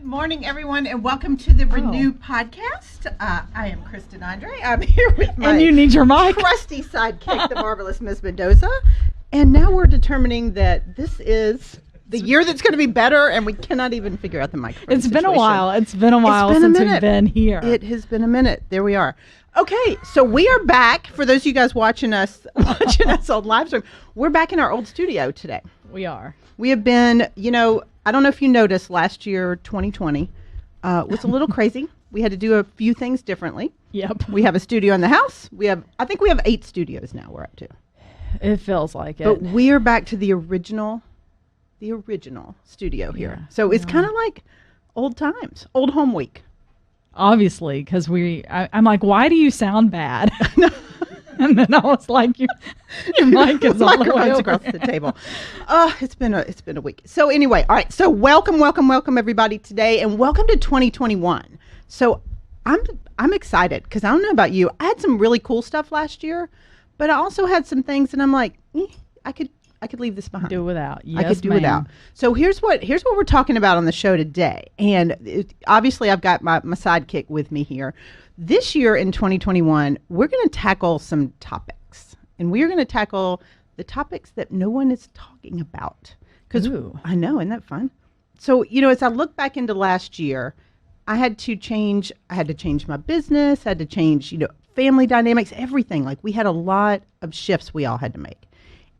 Good morning, everyone, and welcome to the Renew podcast. I am Kristen Andre. I'm here with my and you need your mic. trusty sidekick, the marvelous Ms. Mendoza. And now we're determining that this is the year that's going to be better, and we cannot even figure out the microphone It's been a situation. while. It's been a while since we've been here. It has been a minute. There we are. Okay, so we are back. For those of you guys watching us on live stream, we're back in our old studio today. We are. We have been, I don't know if you noticed, last year, 2020, was a little crazy. We had to do a few things differently. Yep. We have a studio in the house. I think we have 8 studios now we're up to. It feels like it. But we are back to the original studio here. Yeah. So it's kind of like old times, old home week. Obviously, because I'm like, why do you sound bad? And then I was like, your mic is all the way Microphones over. across the table. It's been a week. So anyway, all right. So welcome everybody today, and welcome to 2021. So I'm excited because I don't know about you. I had some really cool stuff last year, but I also had some things, and I'm like, I could leave this behind. Do without. Yes, I could do ma'am. without. So here's what we're talking about on the show today. And obviously I've got my sidekick with me here. This year in 2021, we're going to tackle some topics. And we're going to tackle the topics that no one is talking about. Because I know, isn't that fun? So, as I look back into last year, I had to change my business, I had to change, family dynamics, everything. Like we had a lot of shifts we all had to make.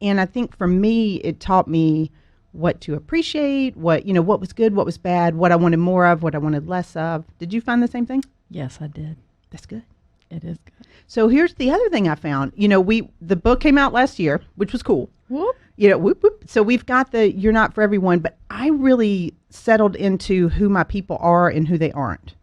And I think for me, it taught me what to appreciate, what was good, what was bad, what I wanted more of, what I wanted less of. Did you find the same thing? Yes, I did. That's good. It is good. So here's the other thing I found. The book came out last year, which was cool. Whoop. Whoop, whoop. So we've got the You're Not For Everyone, but I really settled into who my people are and who they aren't.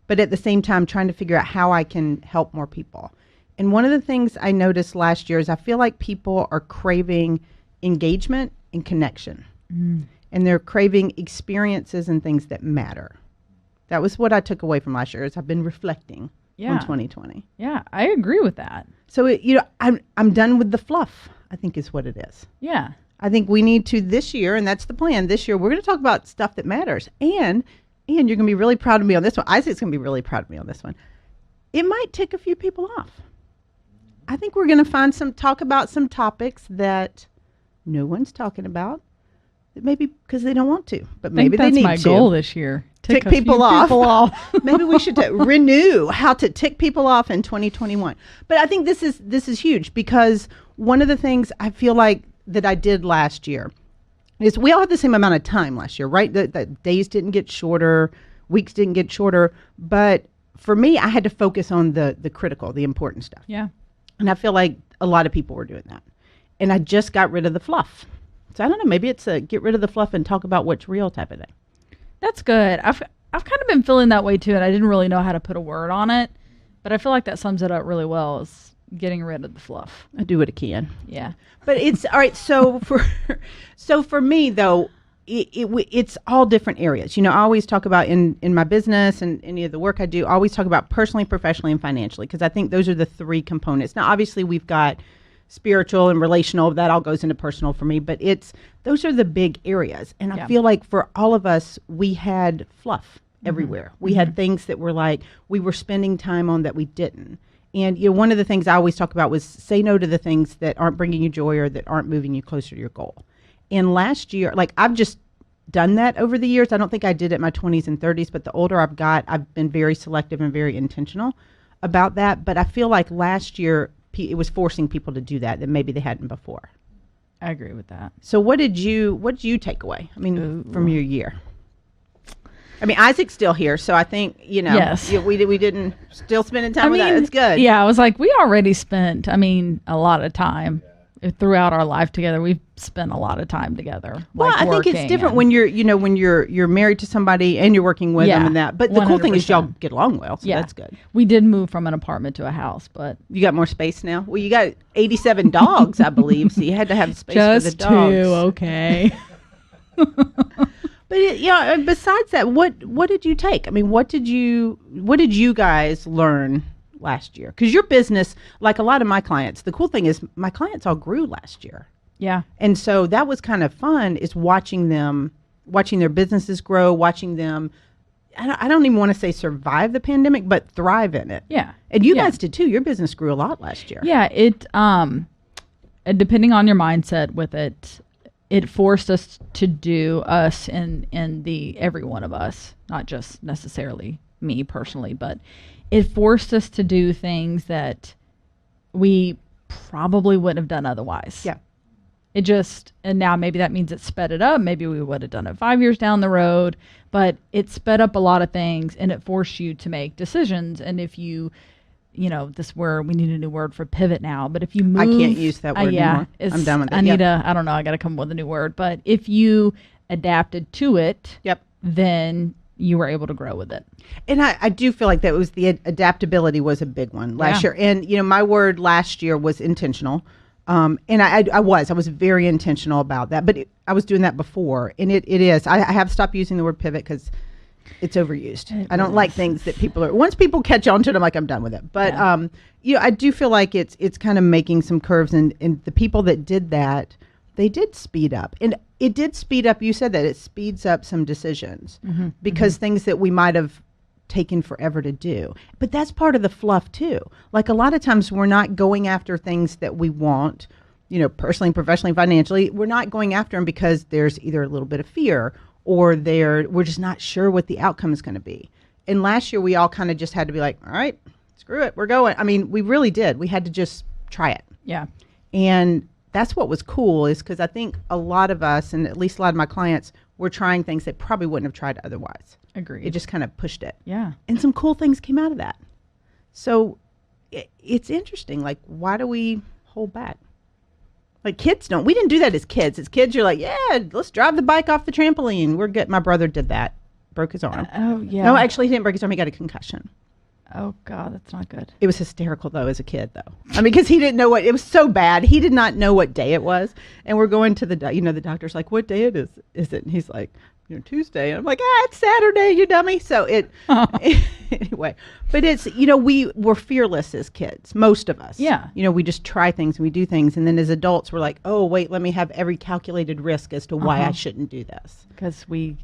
But at the same time, trying to figure out how I can help more people. And one of the things I noticed last year is I feel like people are craving engagement and connection. And they're craving experiences and things that matter. That was what I took away from last year as I've been reflecting on 2020. Yeah, I agree with that. So, I'm done with the fluff, I think is what it is. Yeah. I think we need to this year, and that's the plan. This year, we're going to talk about stuff that matters. And you're going to be really proud of me on this one. Isaac's going to be really proud of me on this one. It might tick a few people off. I think we're going to talk about some topics that no one's talking about. Maybe because they don't want to, but maybe they need to. That's my goal this year. Tick a people few off. people off. Maybe we should renew how to tick people off in 2021. But I think this is huge because one of the things I feel like that I did last year is we all had the same amount of time last year, right? The days didn't get shorter, weeks didn't get shorter. But for me, I had to focus on the critical, the important stuff. Yeah. And I feel like a lot of people were doing that. And I just got rid of the fluff. So I don't know, maybe it's a get rid of the fluff and talk about what's real type of thing. That's good. I've kind of been feeling that way too, and I didn't really know how to put a word on it, but I feel like that sums it up really well, is getting rid of the fluff. I do what I can. Yeah. But it's all right. So for me though, it's all different areas. I always talk about in my business and any of the work I do, I always talk about personally, professionally, and financially, because I think those are the 3 components. Now, obviously we've got spiritual and relational, that all goes into personal for me, but those are the big areas. And I feel like for all of us, we had fluff everywhere. We had things that were like, we were spending time on that we didn't. And one of the things I always talk about was say no to the things that aren't bringing you joy or that aren't moving you closer to your goal. And last year, like I've just done that over the years. I don't think I did it in my 20s and 30s, but the older I've got, I've been very selective and very intentional about that. But I feel like last year, it was forcing people to do that maybe they hadn't before. I agree with that. So what did you take away? I mean, from your year? I mean, Isaac's still here, so I think, Yes. we didn't still spending time with that. It's good. Yeah, I was like, we already spent, a lot of time throughout our life together. We've spent a lot of time together. Well, I think it's different when you're married to somebody and you're working with them and that. But the cool thing is y'all get along well, so that's good. We did move from an apartment to a house, but you got more space now. Well, you got 87 dogs, I believe, so you had to have space for the dogs. Just 2, okay. But besides that, what did you take? I mean, what did you guys learn last year? Because your business, like a lot of my clients, the cool thing is my clients all grew last year. Yeah. And so that was kind of fun, is watching their businesses grow, watching them I don't even want to say survive the pandemic, but thrive in it. Yeah. And you Yeah. guys did too. Your business grew a lot last year. Yeah, depending on your mindset with it, it forced us to do us and the every one of us, not just necessarily me personally, but it forced us to do things that we probably wouldn't have done otherwise. Yeah. It just, and now maybe that means it sped it up. Maybe we would have done it 5 years down the road, but it sped up a lot of things and it forced you to make decisions. And if you this word, we need a new word for pivot now, but if you move. I can't use that word anymore. I'm done with it. I don't know, I got to come up with a new word, but if you adapted to it, Yep. then you were able to grow with it. And I do feel like that was the adaptability was a big one last year. And, my word last year was intentional. And I was very intentional about that, but I was doing that before. And it is, I have stopped using the word pivot because it's overused. I don't like things that once people catch on to it, I'm like, I'm done with it. But, I do feel like it's kind of making some curves, and the people that did that, they did speed up. And it did speed up. You said that it speeds up some decisions because things that we might have taken forever to do. But that's part of the fluff too. Like a lot of times we're not going after things that we want, personally, professionally, financially. We're not going after them because there's either a little bit of fear or we're just not sure what the outcome is going to be. And last year we all kind of just had to be like, all right, screw it, we're going. I mean, we really did. We had to just try it. Yeah. And that's what was cool, is because I think a lot of us, and at least a lot of my clients, were trying things they probably wouldn't have tried otherwise. Agreed. It just kind of pushed it. Yeah. And some cool things came out of that. So it's interesting. Like, why do we hold back? Like kids don't. We didn't do that as kids. As kids, you're like, yeah, let's drive the bike off the trampoline. We're good. My brother did that. Broke his arm. Oh, yeah. No, actually, he didn't break his arm. He got a concussion. Oh, God, that's not good. It was hysterical, though, as a kid, though. I mean, because he didn't know it was so bad. He did not know what day it was. And we're going to the doctor's like, what day is it? And he's like, Tuesday. And I'm like, it's Saturday, you dummy. So anyway, but it's, we were fearless as kids, most of us. Yeah. We just try things and we do things. And then as adults, we're like, oh, wait, let me have every calculated risk as to why I shouldn't do this. Because we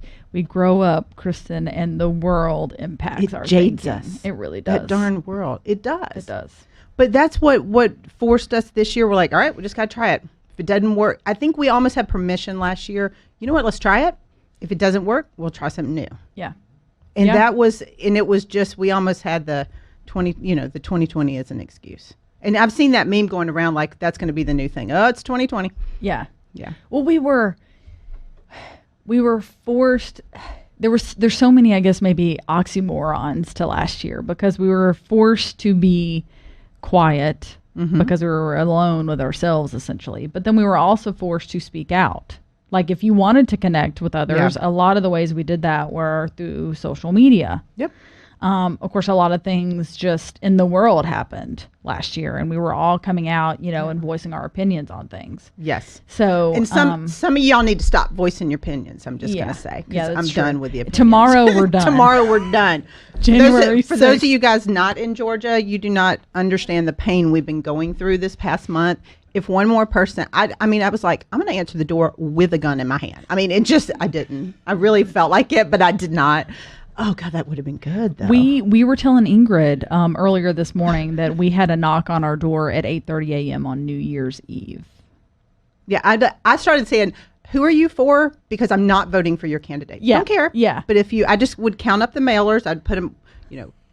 grow up, Kristen, and the world impacts our jades thinking. us. It really does. That darn world. It does. It does. But that's what forced us this year. We're like, all right, we just got to try it. If it doesn't work, I think we almost had permission last year. You know what? Let's try it. If it doesn't work, we'll try something new. Yeah. And it was just, we almost had the 2020 as an excuse. And I've seen that meme going around like that's going to be the new thing. Oh, it's 2020. Yeah. Yeah. Well, we were forced. There's so many, I guess, maybe oxymorons to last year, because we were forced to be quiet because we were alone with ourselves, essentially. But then we were also forced to speak out. Like if you wanted to connect with others, a lot of the ways we did that were through social media. Yep. Of course, a lot of things just in the world happened last year, and we were all coming out, and voicing our opinions on things. Yes. So, and some of y'all need to stop voicing your opinions. I'm just going to say, because I'm done with the opinions. Tomorrow we're done. Tomorrow we're done. January 6th. For those of you guys not in Georgia, you do not understand the pain we've been going through this past month. If one more person, I was like, I'm going to answer the door with a gun in my hand. I mean, I didn't. I really felt like it, but I did not. Oh, God, that would have been good, though. We were telling Ingrid earlier this morning that we had a knock on our door at 8:30 a.m. on New Year's Eve. Yeah, I started saying, who are you for? Because I'm not voting for your candidate. Yeah. Don't care. Yeah. But I just would count up the mailers. I'd put them,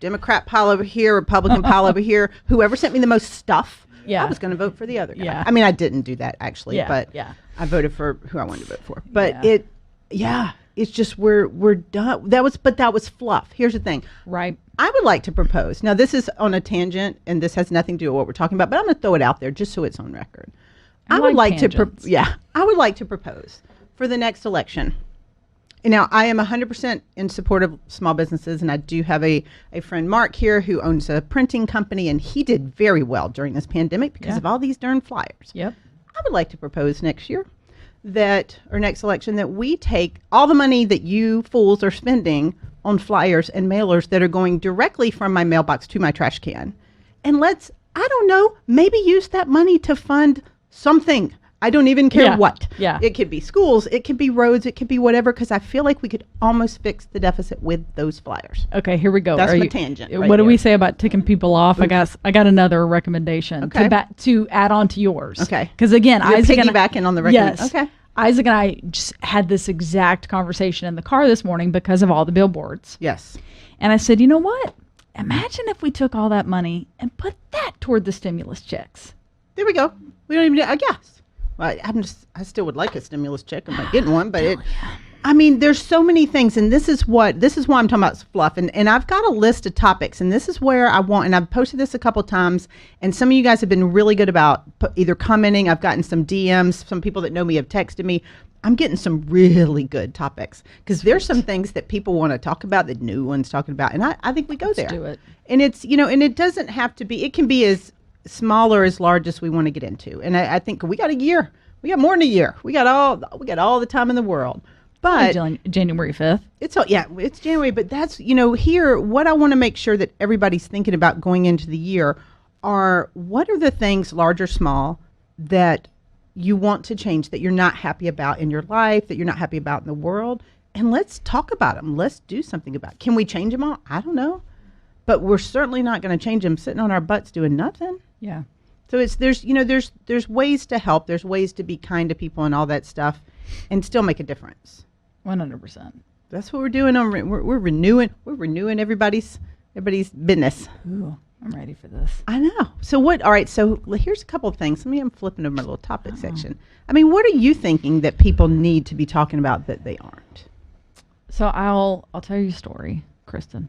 Democrat pile over here, Republican pile over here. Whoever sent me the most stuff. Yeah. I was going to vote for the other guy. Yeah. I mean, I didn't do that actually, but yeah. I voted for who I wanted to vote for. But it's just we're done. That was fluff. Here's the thing. Right. I would like to propose. Now, this is on a tangent, and this has nothing to do with what we're talking about, but I'm going to throw it out there just so it's on record. I would like to propose for the next election. And now, I am 100% in support of small businesses, and I do have a friend, Mark, here, who owns a printing company, and he did very well during this pandemic because of all these darn flyers. Yep. I would like to propose next election, that we take all the money that you fools are spending on flyers and mailers that are going directly from my mailbox to my trash can, and maybe use that money to fund something. I don't even care Yeah. what. Yeah. It could be schools, it could be roads, it could be whatever, because I feel like we could almost fix the deficit with those flyers. Okay, here we go. That's Are my you- tangent What right do we there. say about ticking people off? I got another recommendation Okay. to add on to yours. Okay. Because again, You're Isaac and I, piggybacking on the recommend. yes, Okay. Isaac and I just had this exact conversation in the car this morning because of all the billboards. Yes. And I said, you know what? Imagine if we took all that money and put that toward the stimulus checks. There we go. We don't even do, I guess. Well, I still would like a stimulus check. I'm not getting one, but I mean, there's so many things, and this is why I'm talking about fluff, and I've got a list of topics, and this is where I want, and I've posted this a couple times, and some of you guys have been really good about either commenting. I've gotten some DMs. Some people that know me have texted me. I'm getting some really good topics because there's some things that people want to talk about that no one's talking about, and I think we go there. do it. And it's, and it doesn't have to be. It can be as small or as large as we want to get into. And I think we got a year. We got more than a year. We got all the time in the world. But January 5th. it's January. But that's, here, what I want to make sure that everybody's thinking about going into the year are what are the things, large or small, that you want to change, that you're not happy about in your life, that you're not happy about in the world. And let's talk about them. Let's do something about it. Can we change them all? I don't know. But we're certainly not going to change them sitting on our butts doing nothing. Yeah. So there's ways to help. There's ways to be kind to people and all that stuff, and still make a difference. 100%. That's what we're doing. We're renewing everybody's business. Ooh, I'm ready for this. I know. So what? All right. So here's a couple of things. I'm flipping over my little topic section. I mean, what are you thinking that people need to be talking about that they aren't? So I'll tell you a story, Kristen,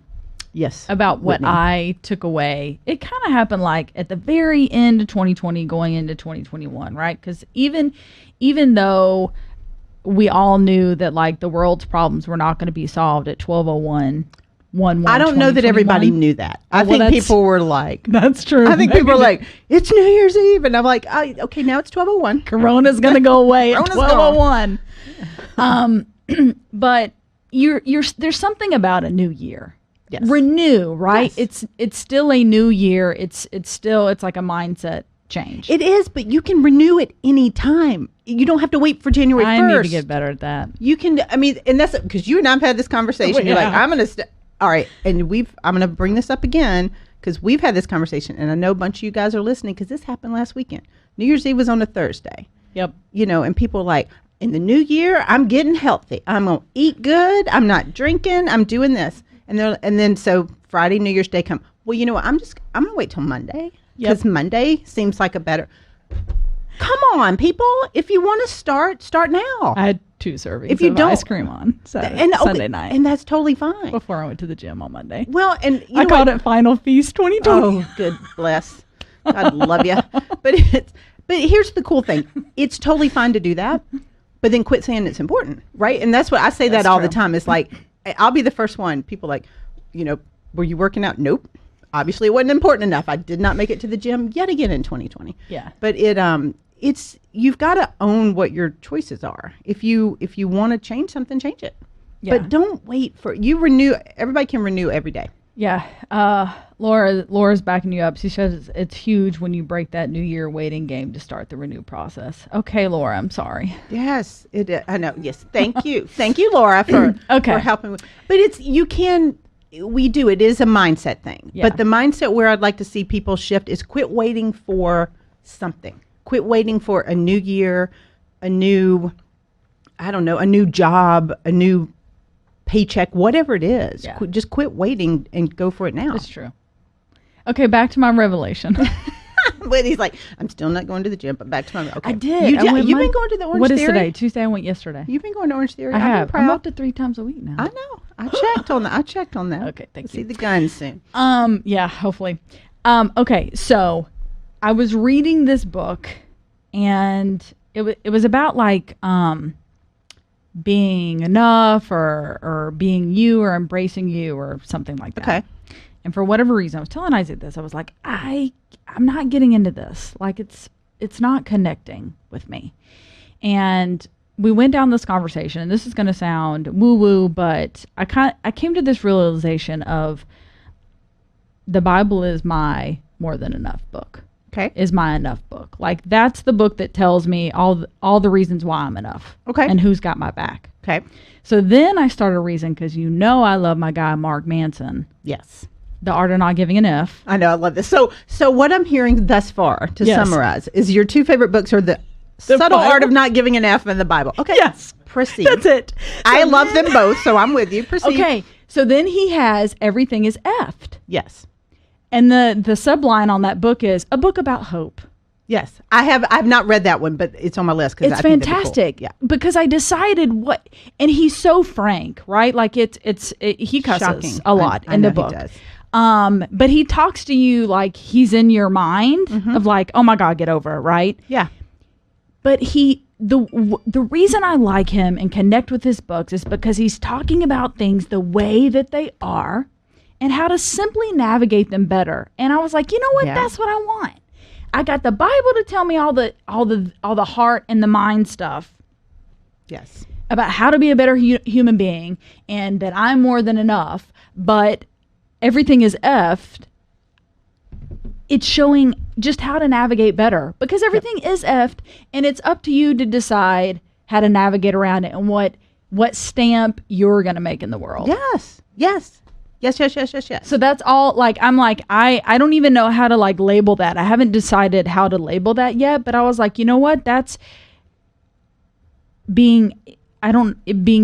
Yes. about what Whitney. I took away. It kind of happened like at the very end of 2020 going into 2021, right? Because even though we all knew that like the world's problems were not going to be solved at 12:01 I don't know that everybody knew that. I Well, think that's- people were like, That's true. I think people were like, it's New Year's Eve, and I'm like, oh, okay, now it's 12:01. Corona's gonna go away at Corona's gone. 12:01. But there's something about a new year. Yes. Renew, right? Yes. It's still a new year. It's like a mindset change. It is, but you can renew it any time. You don't have to wait for January 1st. I need to get better at that. You can, and that's because you and I've had this conversation. You're like, Yeah. I'm going to, all right. And I'm going to bring this up again because we've had this conversation. And I know a bunch of you guys are listening because this happened last weekend. New Year's Eve was on a Thursday, Yep. and people are like, in the new year, I'm getting healthy. I'm going to eat good. I'm not drinking. I'm doing this. And then so Friday, New Year's Day come. Well, you know what? I'm going to wait till Monday because Monday seems like a better. Come on, people. If you want to start now. I had 2 servings If you of don't- ice cream on Sunday night And that's totally fine. before I went to the gym on Monday. Well, and I called it Final Feast 2020. Oh, good bless. God love you. But here's the cool thing. It's totally fine to do that, but then quit saying it's important, right? And that's what I say That's that all the true. time. It's like, I'll be the first one. People like, were you working out? Nope. Obviously it wasn't important enough. I did not make it to the gym yet again in 2020. Yeah. But it's you've got to own what your choices are. If you want to change something, change it. Yeah. But don't wait for renew. Everybody can renew every day. Yeah. Laura's backing you up. She says it's huge when you break that New Year waiting game to start the renew process. Okay, Laura, I'm sorry. Yes, I know. Yes, thank you, thank you, Laura, for Okay. for helping. But it is a mindset thing. Yeah. But the mindset where I'd like to see people shift is quit waiting for something. Quit waiting for a new year, a new job, a new paycheck, whatever it is. Yeah. Just quit waiting and go for it now. That's true. Okay, back to my revelation. But he's like, I'm still not going to the gym, but back to my. Okay. I did. You've been going to the Orange What is Theory? today? Tuesday. I went yesterday. You've been going to Orange Theory. I have. I've been I'm proud. up to 3 times a week now. I know. I checked on that. Okay, thank See you. the guns soon. Yeah, hopefully. Okay, so I was reading this book, and it was about like being enough or being you or embracing you or something like that. Okay. And for whatever reason, I was telling Isaac this. I was like, I'm not getting into this. Like it's not connecting with me. And we went down this conversation, and this is going to sound woo-woo, but I came to this realization of the Bible is my more than enough book. Okay. is my enough book. Like that's the book that tells me all the reasons why I'm enough. Okay. And who's got my back. Okay. So then I started reading, because I love my guy Mark Manson, Yes. The Art of Not Giving an F. I know. I love this. So what I'm hearing thus far, to Yes. summarize, is your two favorite books are the Subtle Bible. Art of Not Giving an F and the Bible. Okay. Yes. Proceed. That's it. I love them both, so I'm with you. Proceed. Okay. So then he has Everything is Effed. Yes. And the subline on that book is a book about hope. Yes. I've not read that one, but it's on my list because It's fantastic. Yeah. Because I decided and he's so frank, right? Like he cusses Shocking. a lot I in the know book. he does. But he talks to you like he's in your mind of like, oh my God, get over it, right? Yeah. But the reason I like him and connect with his books is because he's talking about things the way that they are and how to simply navigate them better. And I was like, you know what? Yeah. That's what I want. I got the Bible to tell me all the heart and the mind stuff Yes. about how to be a better human being and that I'm more than enough, but everything is effed. It's showing just how to navigate better, because everything is effed, and it's up to you to decide how to navigate around it and what stamp you're going to make in the world. Yes. Yes. Yes. Yes. Yes. Yes. Yes. So that's all. Like I'm like I don't even know how to like label that. I haven't decided how to label that yet, but I was like, you know what? That's being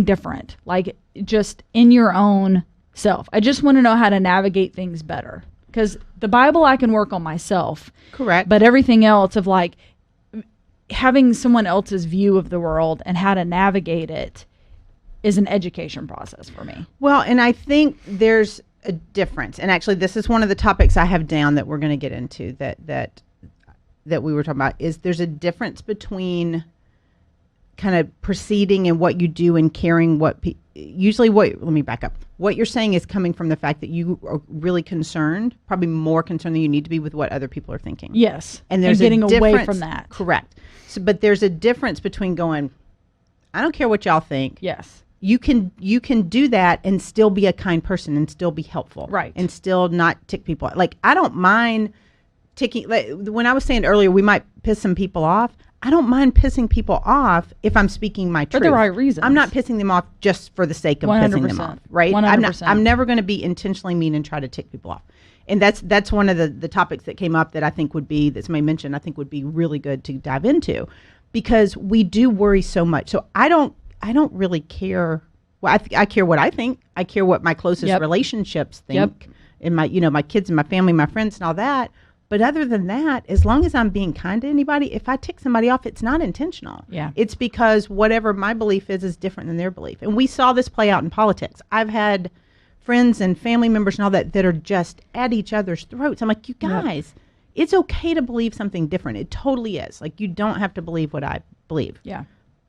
different. Like just in your own self. I just want to know how to navigate things better, because the Bible I can work on myself. Correct. But everything else of like having someone else's view of the world and how to navigate it is an education process for me. Well, and I think there's a difference. And actually, this is one of the topics I have down that we're going to get into that we were talking about, is there's a difference between kind of proceeding and what you do and caring what let me back up. What you're saying is coming from the fact that you are really concerned, probably more concerned than you need to be, with what other people are thinking. Yes. And there's getting a away difference- from that. Correct. So, but there's a difference between going, I don't care what y'all think. Yes. You can do that and still be a kind person and still be helpful. Right. And still not tick people. Like, I don't mind ticking. Like, when I was saying earlier, we might piss some people off. I don't mind pissing people off if I'm speaking my truth. For the right reasons. I'm not pissing them off just for the sake of pissing them 100%. off. Right. 100%. I'm never going to be intentionally mean and try to tick people off. And that's one of the topics that came up that I think that somebody mentioned, I think would be really good to dive into, because we do worry so much. So I don't really care. Well, I care what I think. I care what my closest Yep. relationships think, Yep. and my kids and my family, my friends, and all that. But other than that, as long as I'm being kind to anybody, if I tick somebody off, it's not intentional. Yeah. It's because whatever my belief is different than their belief. And we saw this play out in politics. I've had friends and family members and all that are just at each other's throats. I'm like, you guys, it's okay to believe something different. It totally is. Like, you don't have to believe what I believe. Yeah.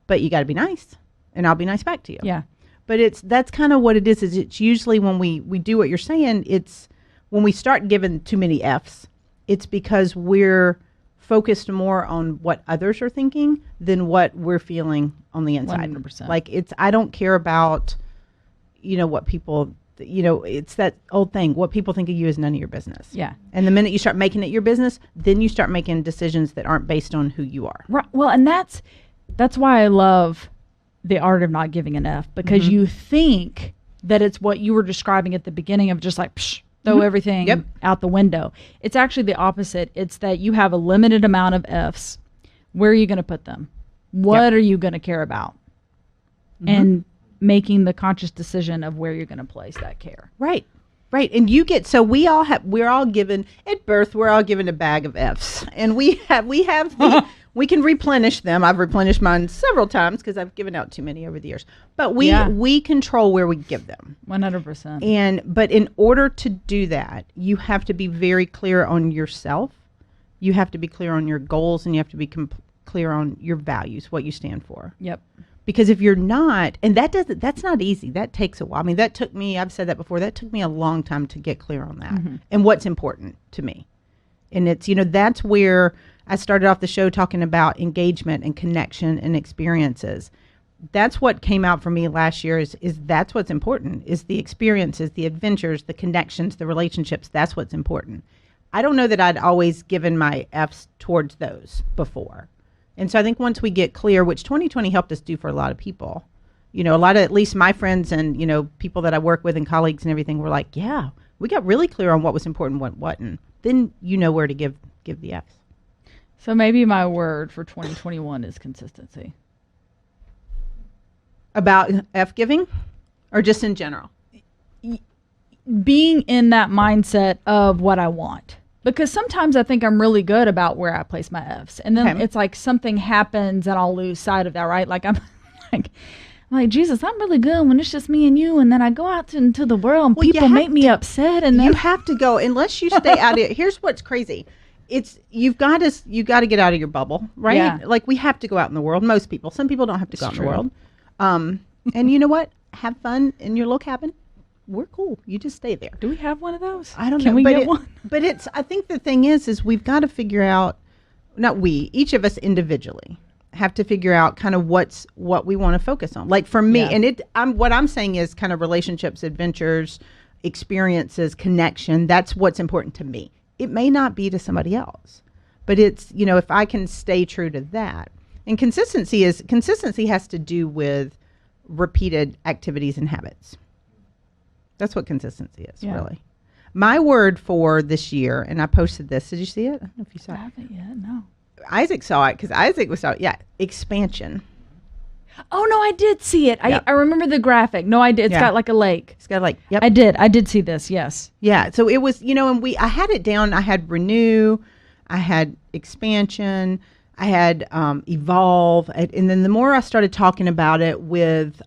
But you got to be nice, and I'll be nice back to you. Yeah. But that's kind of what it is it's usually when we do what you're saying, it's when we start giving too many F's, it's because we're focused more on what others are thinking than what we're feeling on the inside. 100%. Like, I don't care about, what people, it's that old thing, what people think of you is none of your business. Yeah. And the minute you start making it your business, then you start making decisions that aren't based on who you are. Right. Well, and that's why I love The Art of Not Giving an F, because you think that it's what you were describing at the beginning of just like, psh, throw everything out the window. It's actually the opposite. It's that you have a limited amount of F's. Where are you going to put them? What are you going to care about? And making the conscious decision of where you're going to place that care. Right. Right. And we're all given at birth, we're all given a bag of F's, and we can replenish them. I've replenished mine several times because I've given out too many over the years, but we control where we give them. 100%. But in order to do that, you have to be very clear on yourself. You have to be clear on your goals, and you have to be clear on your values, what you stand for. Yep. Because if you're not, and that's not easy. That takes a while. I mean, that took me, I've said that before, that took me a long time to get clear on that and what's important to me. And it's, that's where I started off the show talking about engagement and connection and experiences. That's what came out for me last year is that's what's important, is the experiences, the adventures, the connections, the relationships. That's what's important. I don't know that I'd always given my F's towards those before. And so I think once we get clear, which 2020 helped us do for a lot of people, you know, a lot of, at least my friends and, you know, people that I work with and colleagues and everything were like, yeah, we got really clear on what was important, what wasn't. Then you know where to give the F's. So maybe my word for 2021 is consistency. About F giving or just in general? Being in that mindset of what I want. Because sometimes I think I'm really good about where I place my F's. And then it's like something happens and I'll lose sight of that, right? Like I'm like, Jesus, I'm really good when it's just me and you. And then I go out into the world and people make me upset. And then you have to go, unless you stay out of it. Here's what's crazy. It's you've got to get out of your bubble, right? Yeah. Like we have to go out in the world. Most people, some people don't have to go out in the world. And you know what? Have fun in your little cabin. We're cool. You just stay there. Do we have one of those? I don't know. Can we get one? But I think the thing is we've got to figure out, not we, each of us individually have to figure out kind of what we want to focus on. Like for me, and what I'm saying is kind of relationships, adventures, experiences, connection. That's what's important to me. It may not be to somebody else, but it's, you know, if I can stay true to that. And consistency has to do with repeated activities and habits. That's what consistency is, really. My word for this year, and I posted this. Did you see it? I don't know if you saw it. I haven't yet, no. Isaac saw it because Isaac was expansion. Oh, no, I did see it. I remember the graphic. No, I did. It's got like a lake. It's got like, yep. I did see this, yes. Yeah, so it was, you know, and I had it down. I had renew, I had expansion, I had evolve. And then the more I started talking about it with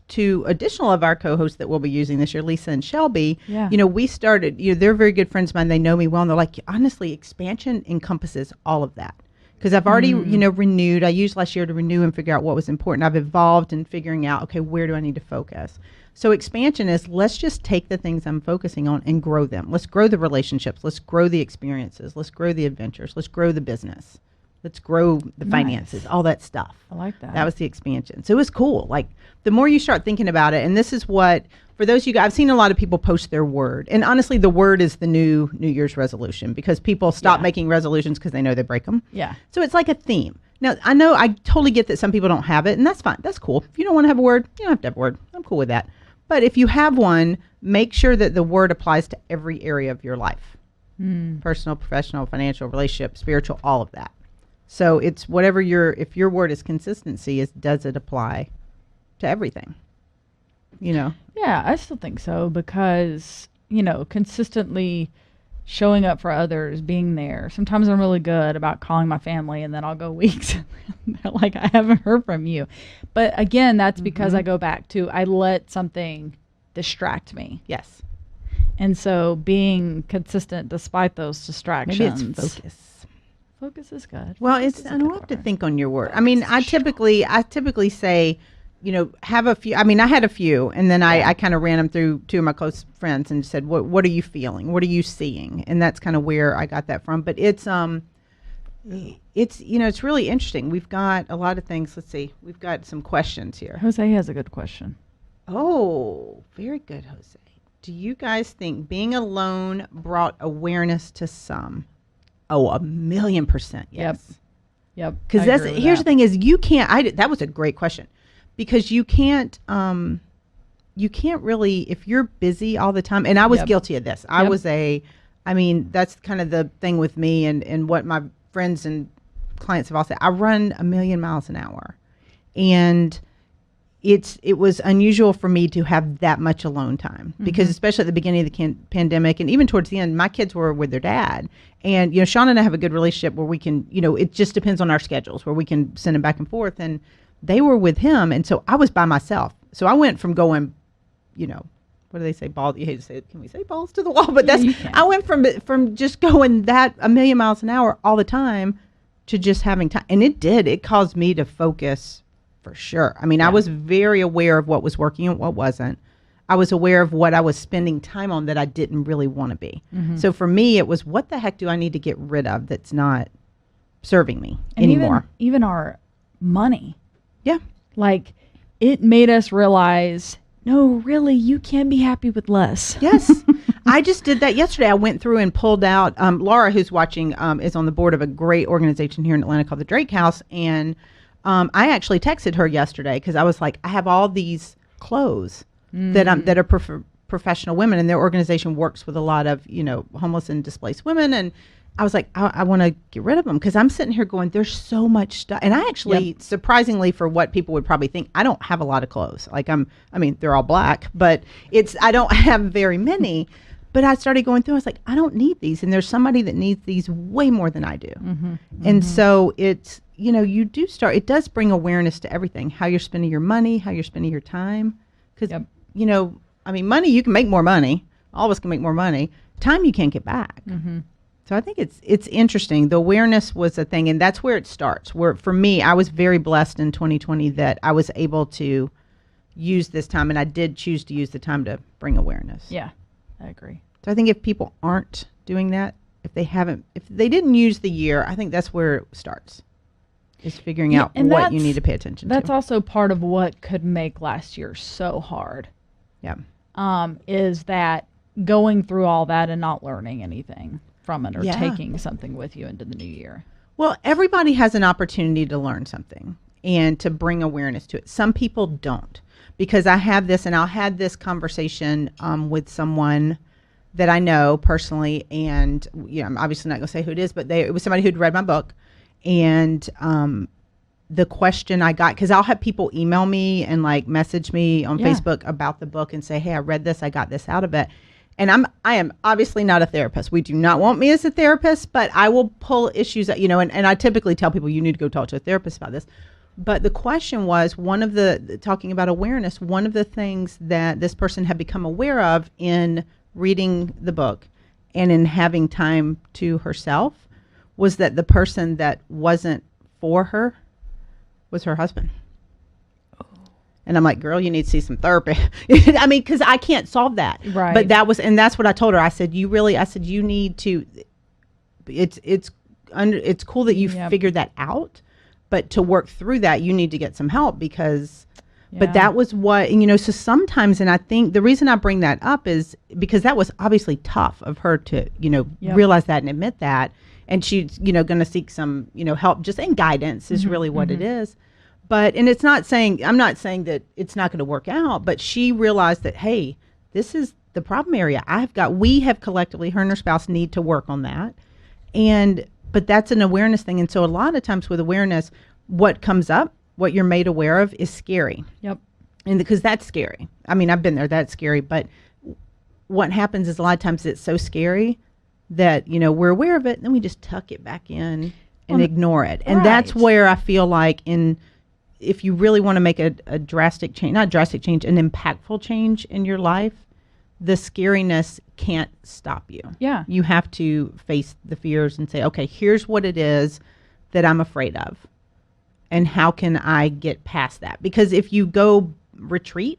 two additional of our co-hosts that we'll be using this year, Lisa and Shelby, you know, we started, you know, they're very good friends of mine. They know me well. And they're like, honestly, expansion encompasses all of that. Because I've already, you know, renewed. I used last year to renew and figure out what was important. I've evolved in figuring out, okay, where do I need to focus? So expansion is, let's just take the things I'm focusing on and grow them. Let's grow the relationships. Let's grow the experiences. Let's grow the adventures. Let's grow the business. Let's grow the finances, all that stuff. I like that. That was the expansion. So it was cool. Like the more you start thinking about it, and this is what, for those of you guys, I've seen a lot of people post their word. And honestly, the word is the new Year's resolution because people stop making resolutions because they know they break them. Yeah. So it's like a theme. Now, I know I totally get that some people don't have it, and that's fine. That's cool. If you don't want to have a word, you don't have to have a word. I'm cool with that. But if you have one, make sure that the word applies to every area of your life. Personal, professional, financial, relationship, spiritual, all of that. So it's whatever if your word is consistency, does it apply to everything? You know? Yeah, I still think so because, you know, consistently showing up for others, being there. Sometimes I'm really good about calling my family and then I'll go weeks and they're like, I haven't heard from you. But again, that's because I go back to, I let something distract me. Yes. And so being consistent despite those distractions. Maybe it's focus. Focus is good. Well, I don't have to think on your word. I mean, I typically say, you know, have a few. I mean, I had a few, and then I kind of ran them through two of my close friends and said, what are you feeling? What are you seeing? And that's kind of where I got that from. But it's you know, it's really interesting. We've got a lot of things. Let's see. We've got some questions here. Jose has a good question. Oh, very good, Jose. Do you guys think being alone brought awareness to some? Oh, 1,000,000% yes. Yep. Because here's the thing is you can't. That was a great question, because you can't really, if you're busy all the time. And I was guilty of this. I was I mean, that's kind of the thing with me and what my friends and clients have all said. I run 1,000,000 miles an hour, and it was unusual for me to have that much alone time, because especially at the beginning of the pandemic and even towards the end, my kids were with their dad. And, you know, Sean and I have a good relationship where we can, you know, it just depends on our schedules where we can send them back and forth. And they were with him. And so I was by myself. So I went from going, you know, what do they say? You hate to say it. Can we say balls to the wall? But I went from just going that 1,000,000 miles an hour all the time to just having time. And it caused me to focus. For sure. I mean, I was very aware of what was working and what wasn't. I was aware of what I was spending time on that I didn't really want to be. So for me, it was, what the heck do I need to get rid of that's not serving me anymore? Even our money. Yeah. Like, it made us realize no, really, you can't be happy with less. Yes. I just did that yesterday. I went through and pulled out, Laura, who's watching, is on the board of a great organization here in Atlanta called the Drake House. And I actually texted her yesterday because I was like, I have all these clothes that are professional women, and their organization works with a lot of, homeless and displaced women. And I was like, I want to get rid of them because I'm sitting here going, there's so much stuff. And I actually, surprisingly for what people would probably think, I don't have a lot of clothes. Like they're all black, but I don't have very many. But I started going through, I was like, I don't need these. And there's somebody that needs these way more than I do. And so it's, you do start, it does bring awareness to everything, how you're spending your money, how you're spending your time. Because, money, you can make more money. All of us can make more money. Time you can't get back. So I think it's interesting. The awareness was a thing, and that's where it starts. Where for me, I was very blessed in 2020 that I was able to use this time, and I did choose to use the time to bring awareness. Yeah, I agree. So I think if people aren't doing that, if they didn't use the year, I think that's where it starts. Is figuring out what you need to pay attention to. That's also part of what could make last year so hard. Yeah. Is that going through all that and not learning anything from it or taking something with you into the new year? Well, everybody has an opportunity to learn something and to bring awareness to it. Some people don't, because I have this, and I'll had this conversation with someone that I know personally, and I'm obviously not going to say who it is, but it was somebody who'd read my book, and the question I got, because I'll have people email me and like message me on Facebook about the book and say, hey, I read this, I got this out of it. And I am obviously not a therapist. We do not want me as a therapist, but I will pull issues that, and I typically tell people you need to go talk to a therapist about this. But the question was, talking about awareness, one of the things that this person had become aware of in reading the book and in having time to herself was that the person that wasn't for her was her husband. And I'm like, girl, you need to see some therapy. Because I can't solve that. Right. But that's what I told her. I said, you need to, it's cool that you figured that out, but to work through that, you need to get some help but that was what, so sometimes, and I think the reason I bring that up is because that was obviously tough of her to, realize that and admit that. And she's, going to seek some, help just and guidance is really what it is. But, and I'm not saying that it's not going to work out, but she realized that, hey, this is the problem area. We have collectively, her and her spouse need to work on that. But that's an awareness thing. And so a lot of times with awareness, what comes up, what you're made aware of is scary. Yep. And because that's scary. I've been there, that's scary. But what happens is a lot of times it's so scary that, we're aware of it, and then we just tuck it back in and ignore it. And that's where I feel like if you really want to make a drastic change, not drastic change, an impactful change in your life, the scariness can't stop you. Yeah. You have to face the fears and say, okay, here's what it is that I'm afraid of. And how can I get past that? Because if you go retreat,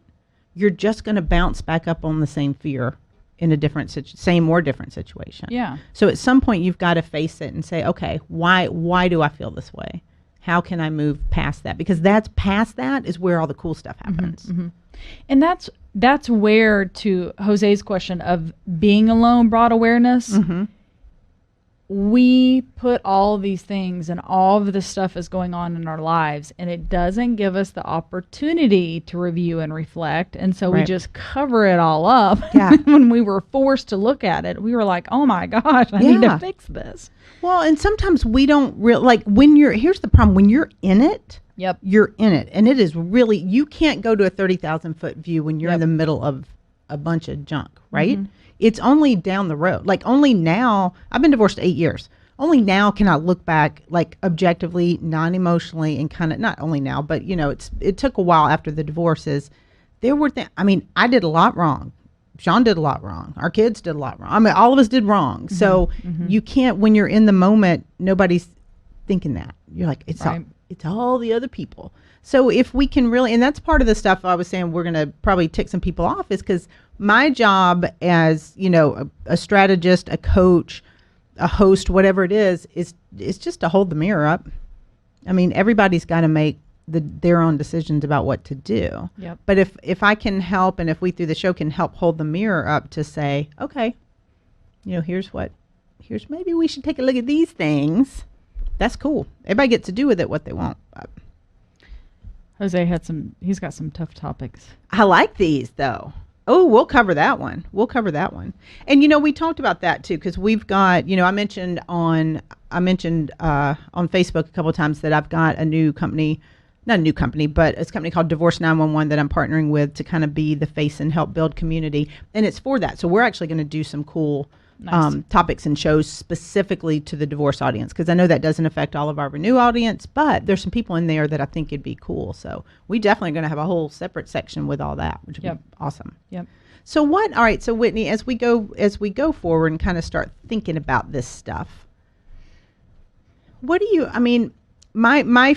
you're just going to bounce back up on the same fear in a different same or different situation. Yeah. So at some point you've got to face it and say, okay, why do I feel this way? How can I move past that? Because past that is where all the cool stuff happens. And that's where, to Jose's question of being alone brought awareness, we put all these things and all of this stuff is going on in our lives, and it doesn't give us the opportunity to review and reflect. And so we just cover it all up. Yeah. When we were forced to look at it, we were like, oh my gosh, I need to fix this. Well, and sometimes we don't here's the problem. When you're in it, you're in it. And it is really, you can't go to a 30,000 foot view when you're in the middle of a bunch of junk, right? It's only down the road. Like only now, I've been divorced 8 years. Only now can I look back like objectively, non-emotionally, and kind of, not only now, but it took a while after the divorces. There were I did a lot wrong. Sean did a lot wrong. Our kids did a lot wrong. All of us did wrong. So you can't, when you're in the moment, nobody's thinking that. You're like, it's all the other people. So if we can really, and that's part of the stuff I was saying we're going to probably tick some people off, is because my job as, a strategist, a coach, a host, whatever it is just to hold the mirror up. Everybody's got to make their own decisions about what to do. Yep. But if I can help, and if we through the show can help hold the mirror up to say, okay, here's maybe we should take a look at these things. That's cool. Everybody gets to do with it what they want. Jose he's got some tough topics. I like these though. Oh, we'll cover that one. And we talked about that too, because we've got, I mentioned on Facebook a couple of times that I've got a new company, not a new company, but it's a company called Divorce 911 that I'm partnering with to kind of be the face and help build community. And it's for that. So we're actually going to do some cool topics and shows specifically to the divorce audience, because I know that doesn't affect all of our Renew audience, but there's some people in there that I think it'd be cool. So we definitely going to have a whole separate section with all that, which would be awesome. Yep. So all right. So Whitney, as we go forward and kind of start thinking about this stuff, what do you, I don't want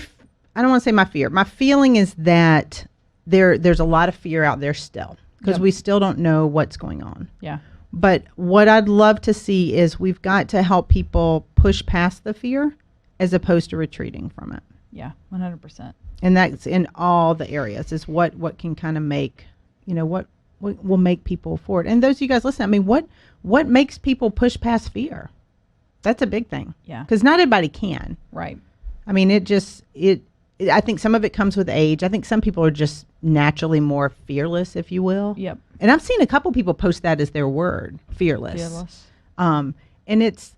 to say my fear. My feeling is that there's a lot of fear out there still, because we still don't know what's going on. Yeah. But what I'd love to see is we've got to help people push past the fear as opposed to retreating from it. Yeah, 100%. And that's in all the areas, is what can kind of make, what will make people forward. And those of you guys listen, what makes people push past fear? That's a big thing. Yeah. Because not everybody can. Right. I think some of it comes with age. I think some people are just naturally more fearless, if you will. Yep. And I've seen a couple people post that as their word, fearless. And it's,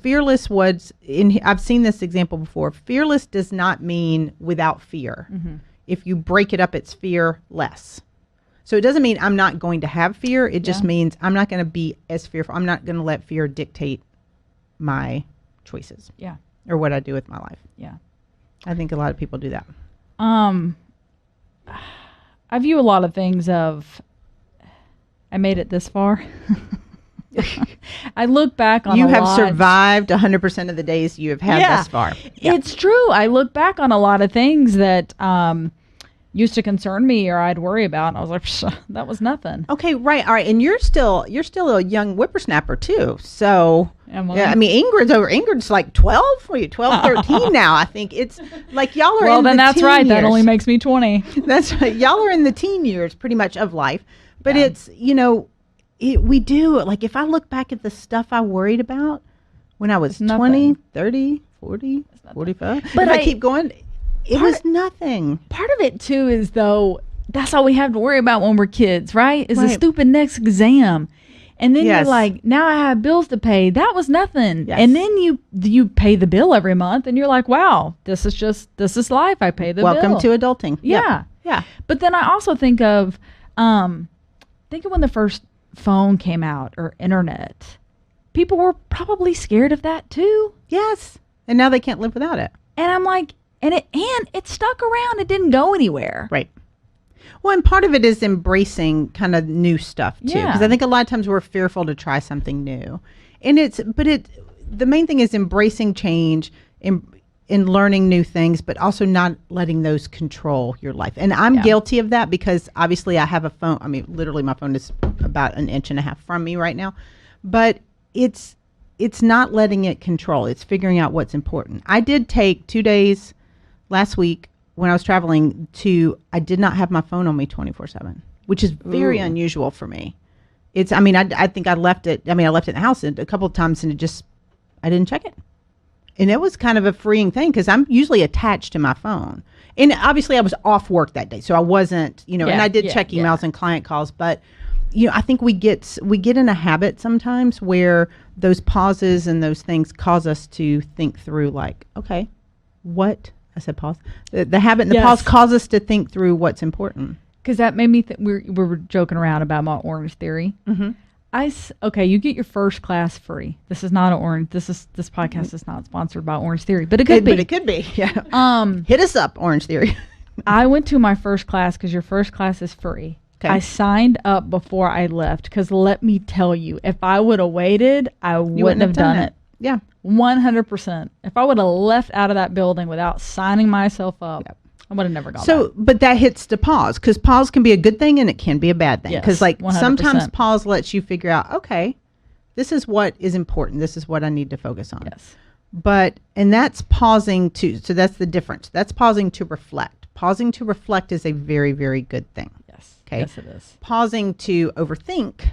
fearless was, I've seen this example before. Fearless does not mean without fear. Mm-hmm. If you break it up, it's fearless. So it doesn't mean I'm not going to have fear. It just means I'm not going to be as fearful. I'm not going to let fear dictate my choices. Yeah. Or what I do with my life. Yeah. I think a lot of people do that. I view a lot of things of, I made it this far. I look back on you have survived 100% of the days you have had this far. Yeah. It's true. I look back on a lot of things that used to concern me or I'd worry about, and I was like, that was nothing. Okay, right. All right. And you're still a young whippersnapper too. So Ingrid's like 12 for you, 12, 13 now. I think it's like y'all are well, in then the that's teen right. years. That only makes me 20. That's right. Y'all are in the teen years pretty much of life. But it's, we do, like if I look back at the stuff I worried about when I was 20, 30, 40, 45, but I keep going, it was nothing. Part of it too is though, that's all we have to worry about when we're kids, right? Is the stupid next exam. And then you're like, now I have bills to pay. That was nothing. Yes. And then you pay the bill every month and you're like, wow, this is life. I pay the bill. Welcome to adulting. Yeah. Yep. Yeah. But then I also think of when the first phone came out or internet, people were probably scared of that too. Yes. And now they can't live without it. And I'm like, and it stuck around. It didn't go anywhere. Right. Well, and part of it is embracing kind of new stuff too, because I think a lot of times we're fearful to try something new, and the main thing is embracing change in learning new things, but also not letting those control your life. And I'm guilty of that because obviously I have a phone. I mean, literally my phone is about 1.5 inches from me right now, but it's not letting it control. It's figuring out what's important. I did take 2 days last week when I was traveling I did not have my phone on me 24/7, which is very unusual for me. I think I left it. I left it in the house a couple of times and I didn't check it. And it was kind of a freeing thing because I'm usually attached to my phone. And obviously I was off work that day. So I wasn't, and I did check emails and client calls, but I think we get in a habit sometimes where those pauses and those things cause us to think through like, okay, what? I said pause. The habit and the pause cause us to think through what's important. Because that made me think, we were joking around about my Orange Theory. Mm-hmm. You get your first class free. This is not an Orange. This podcast is not sponsored by Orange Theory, but it could be. But it could be. Yeah. Hit us up, Orange Theory. I went to my first class because your first class is free. Okay. I signed up before I left because let me tell you, if I would have waited, I wouldn't have done it. Yeah. 100%. If I would have left out of that building without signing myself up, I would have never gone back. But that hits the pause, because pause can be a good thing and it can be a bad thing. Because sometimes pause lets you figure out, okay, this is what is important. This is what I need to focus on. Yes. And that's pausing to, so that's the difference. That's pausing to reflect. Pausing to reflect is a very, very good thing. Yes. Okay. Yes, it is. Pausing to overthink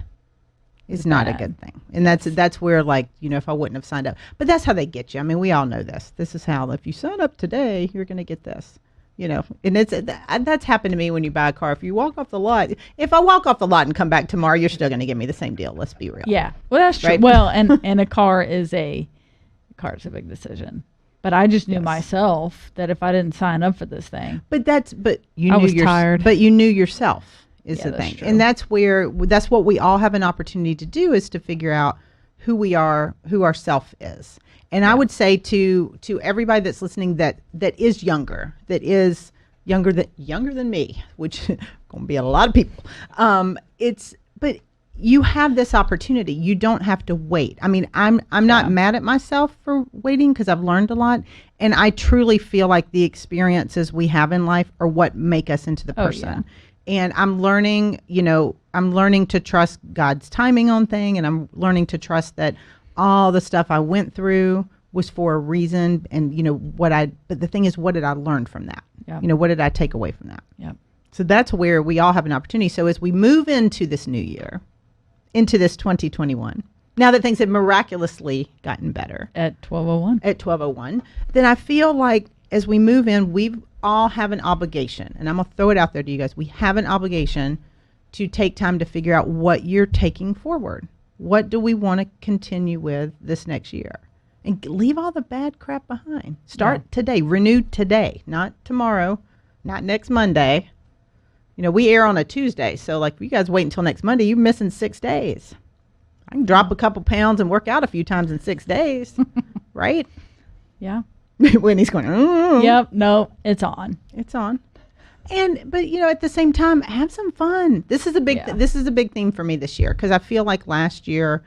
is not a bad. good thing. And that's where, like, if I wouldn't have signed up. But that's how they get you. I mean, we all know this. This is how, if you sign up today, you're going to get this. And that's happened to me when you buy a car. If you walk off the lot, if I walk off the lot and come back tomorrow, you're still going to give me the same deal. Let's be real. Yeah. Well, that's true. Right? Well, and a car is a big decision. But I just knew myself that if I didn't sign up for this thing, But you I knew was tired. But you knew yourself is Yeah, the that's thing. true. And that's what we all have an opportunity to do, is to figure out who we are, who our self is. And I would say to everybody that's listening that is younger than me, which is going to be a lot of people. But you have this opportunity. You don't have to wait. I mean, I'm not mad at myself for waiting, because I've learned a lot, and I truly feel like the experiences we have in life are what make us into the person. And I'm learning, to trust God's timing on thing, and I'm learning to trust that all the stuff I went through was for a reason. And but the thing is, what did I learn from that? Yeah. What did I take away from that? yeah. So that's where we all have an opportunity. So as we move into this new year, into this 2021, now that things have miraculously gotten better At 12:01. at 12:01, then I feel like as we move in, we all have an obligation. And I'm going to throw it out there to you guys. We have an obligation to take time to figure out what you're taking forward. What do we want to continue with this next year? And leave all the bad crap behind. Start today. Renew today, not tomorrow, not next Monday. We air on a Tuesday. So, like, if you guys wait until next Monday, you're missing 6 days. I can drop a couple pounds and work out a few times in 6 days, right? Yeah. When he's going, Yep. No, it's on. it's on. But at the same time, have some fun. This is a big, this is a big theme for me this year, because I feel like last year,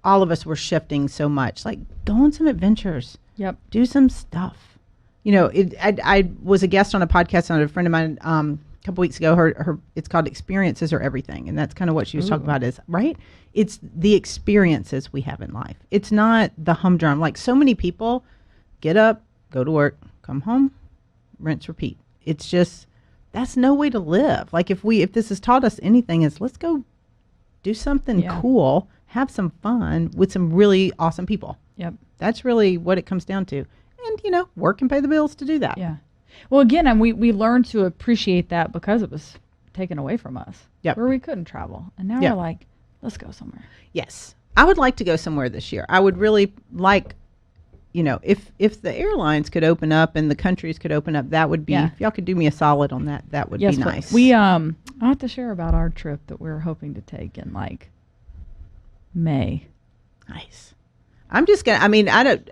all of us were shifting so much. Like, go on some adventures. Yep. Do some stuff. I was a guest on a podcast on a friend of mine a couple weeks ago. Her it's called Experiences Are Everything, and that's kind of what she was talking about. Is right. It's the experiences we have in life. It's not the humdrum. Like, so many people get up, go to work, come home, rinse, repeat. It's just, that's no way to live. Like, if this has taught us anything, is let's go do something cool, have some fun with some really awesome people. Yep. That's really what it comes down to. And, work and pay the bills to do that. Yeah. Well, again, and we learned to appreciate that because it was taken away from us. Yep. Where we couldn't travel. And now Yep. we're like, let's go somewhere. Yes. I would like to go somewhere this year. I would really like, if the airlines could open up and the countries could open up, that would be, if y'all could do me a solid on that, that would be nice. We, I'll have to share about our trip that we're hoping to take in like May. Nice. I'm just going to,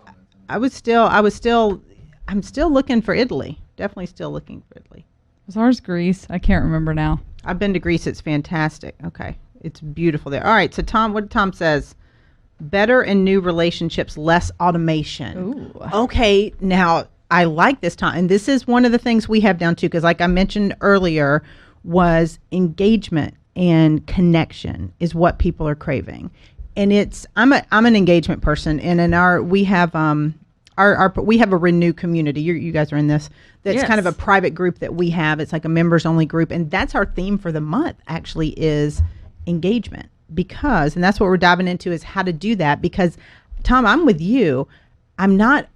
I'm still looking for Italy. Definitely still looking for Italy. Was ours Greece? I can't remember now. I've been to Greece. It's fantastic. Okay. It's beautiful there. All right. So Tom says, better and new relationships, less automation. Ooh. Okay. Now, I like this, Tom. And this is one of the things we have down too, because like I mentioned earlier, was engagement and connection is what people are craving. And I'm an engagement person, and we have we have a Renew community. You guys are in this. That's kind of a private group that we have. It's like a members only group, and that's our theme for the month. Actually, is engagement, and that's what we're diving into, is how to do that. Because Tom, I'm with you. I am not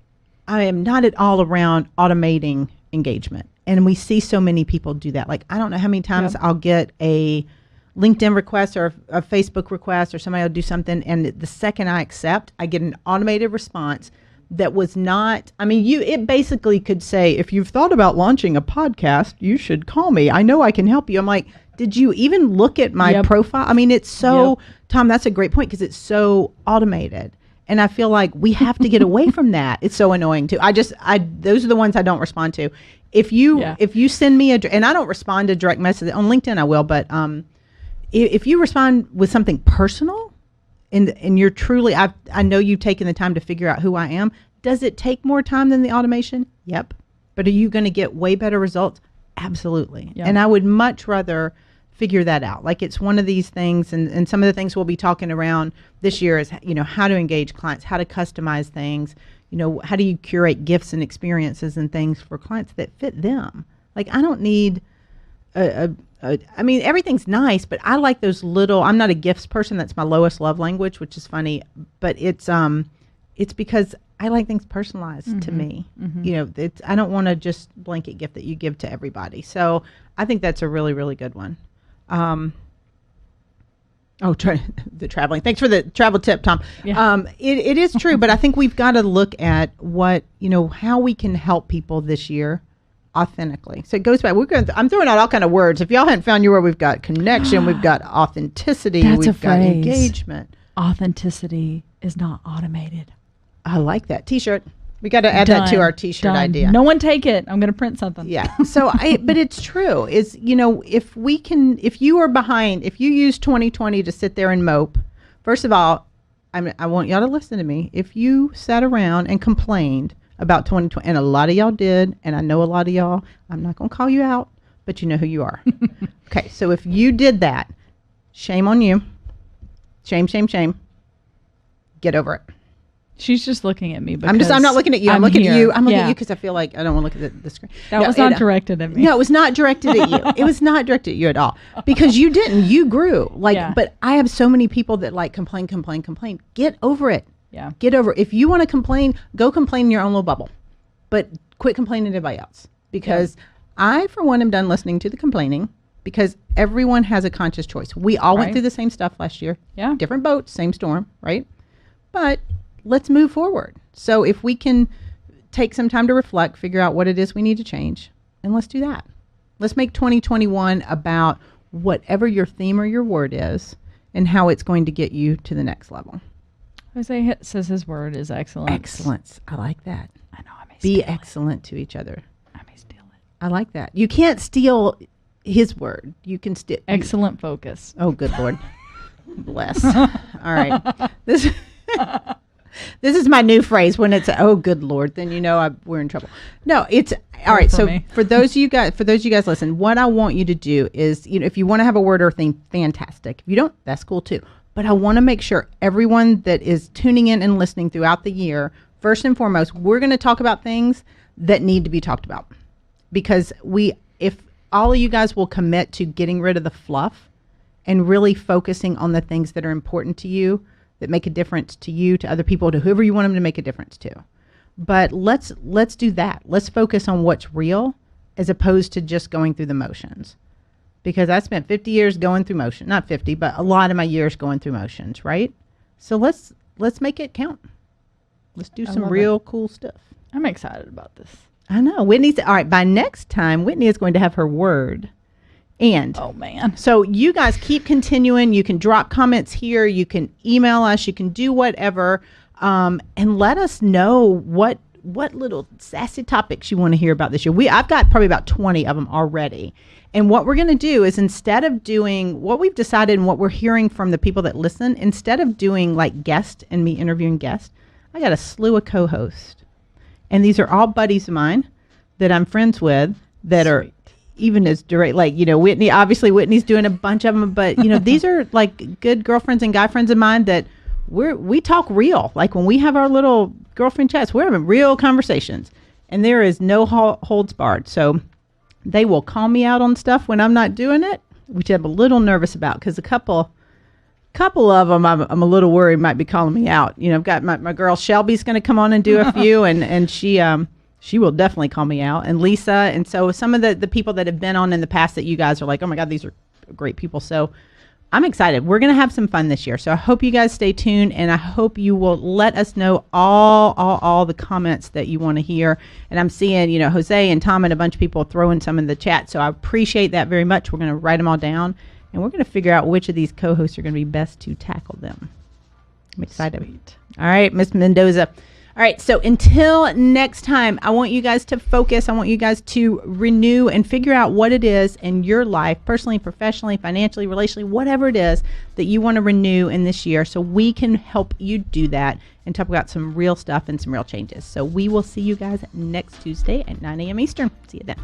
at all around automating engagement, and we see so many people do that. Like, I don't know how many times I'll get a LinkedIn request or a Facebook request, or somebody will do something, and the second I accept, I get an automated response that was not, it basically could say, if you've thought about launching a podcast, you should call me. I know I can help you. I'm like, did you even look at my profile? It's so, Tom, that's a great point, because it's so automated. And I feel like we have to get away from that. It's so annoying too. Those are the ones I don't respond to. If you send me and I don't respond to direct messages on LinkedIn, I will, but if you respond with something personal, and you're truly, I know you've taken the time to figure out who I am. Does it take more time than the automation? Yep. But are you going to get way better results? Absolutely. Yep. And I would much rather figure that out. Like, it's one of these things, and some of the things we'll be talking around this year is, how to engage clients, how to customize things, how do you curate gifts and experiences and things for clients that fit them? Like, I don't need I mean, everything's nice, but I like those little, I'm not a gifts person. That's my lowest love language, which is funny, but it's because I like things personalized to me. I don't want to just blanket gift that you give to everybody. So I think that's a really, really good one. The traveling. Thanks for the travel tip, Tom. Yeah. It is true, but I think we've got to look at how we can help people this year authentically. So it goes back. I'm throwing out all kind of words. If y'all hadn't found your word, we've got connection, we've got authenticity, we've got engagement. Authenticity is not automated. I like that T-shirt. We got to add that to our T-shirt idea. No one take it. I'm going to print something. Yeah. So but it's true. If you are behind, if you use 2020 to sit there and mope, first of all, I want y'all to listen to me. If you sat around and complained about 2020, and a lot of y'all did, and I know a lot of y'all, I'm not going to call you out, but you know who you are. Okay. So if you did that, shame on you. Shame, shame, shame. Get over it. She's just looking at me because I'm not looking at you. I'm looking at you. I'm looking at Yeah. you because I feel like I don't want to look at the screen. That was not directed at me. No, it was not directed at you. It was not directed at you at all because you didn't. You grew. But I have so many people that complain. Get over it. Yeah. Get over it. If you want to complain, go complain in your own little bubble, but quit complaining to everybody else because I, for one, am done listening to the complaining because everyone has a conscious choice. We all went through the same stuff last year. Yeah. Different boats, same storm, right? But let's move forward. So if we can take some time to reflect, figure out what it is we need to change, and let's do that. Let's make 2021 about whatever your theme or your word is and how it's going to get you to the next level. Jose says his word is excellence. Excellence. I like that. I know. I may Be steal excellent to each other. I may steal it. I like that. You can't steal his word. You can steal. Excellent focus. Oh, good Lord. Bless. All right. This is my new phrase. When it's oh good Lord, then we're in trouble. No, it's all right. So for those of you guys listen, what I want you to do is, if you want to have a word or theme, fantastic. If you don't, that's cool too. But I want to make sure everyone that is tuning in and listening throughout the year, first and foremost, we're going to talk about things that need to be talked about, because if all of you guys will commit to getting rid of the fluff and really focusing on the things that are important to you, that make a difference to you, to other people, to whoever you want them to make a difference to. But let's do that. Let's focus on what's real as opposed to just going through the motions. Because I spent 50 years going through motion. Not 50, but a lot of my years going through motions, right? So let's make it count. Let's do some real cool stuff. I'm excited about this. I know. all right, by next time, Whitney is going to have her word. And oh man. So you guys keep continuing. You can drop comments here. You can email us. You can do whatever. And let us know what little sassy topics you want to hear about this year. I've got probably about 20 of them already. And what we're going to do is, instead of doing what we've decided and what we're hearing from the people that listen, instead of doing like guest and me interviewing guests, I got a slew of co-hosts. And these are all buddies of mine that I'm friends with that are even as direct, Whitney, obviously Whitney's doing a bunch of them, but these are like good girlfriends and guy friends of mine that we talk real. Like when we have our little girlfriend chats, we're having real conversations and there is no holds barred. So they will call me out on stuff when I'm not doing it, which I'm a little nervous about because a couple of them I'm a little worried might be calling me out. I've got my girl Shelby's going to come on and do a few and she will definitely call me out, and Lisa. And so some of the people that have been on in the past that you guys are like, oh my God, these are great people. So I'm excited. We're going to have some fun this year. So I hope you guys stay tuned, and I hope you will let us know all the comments that you want to hear. And I'm seeing, Jose and Tom and a bunch of people throwing some in the chat. So I appreciate that very much. We're going to write them all down, and we're going to figure out which of these co-hosts are going to be best to tackle them. I'm excited. Sweet. All right, Miss Mendoza. All right, so until next time, I want you guys to focus. I want you guys to renew and figure out what it is in your life, personally, professionally, financially, relationally, whatever it is that you want to renew in this year, so we can help you do that and talk about some real stuff and some real changes. So we will see you guys next Tuesday at 9 a.m. Eastern. See you then.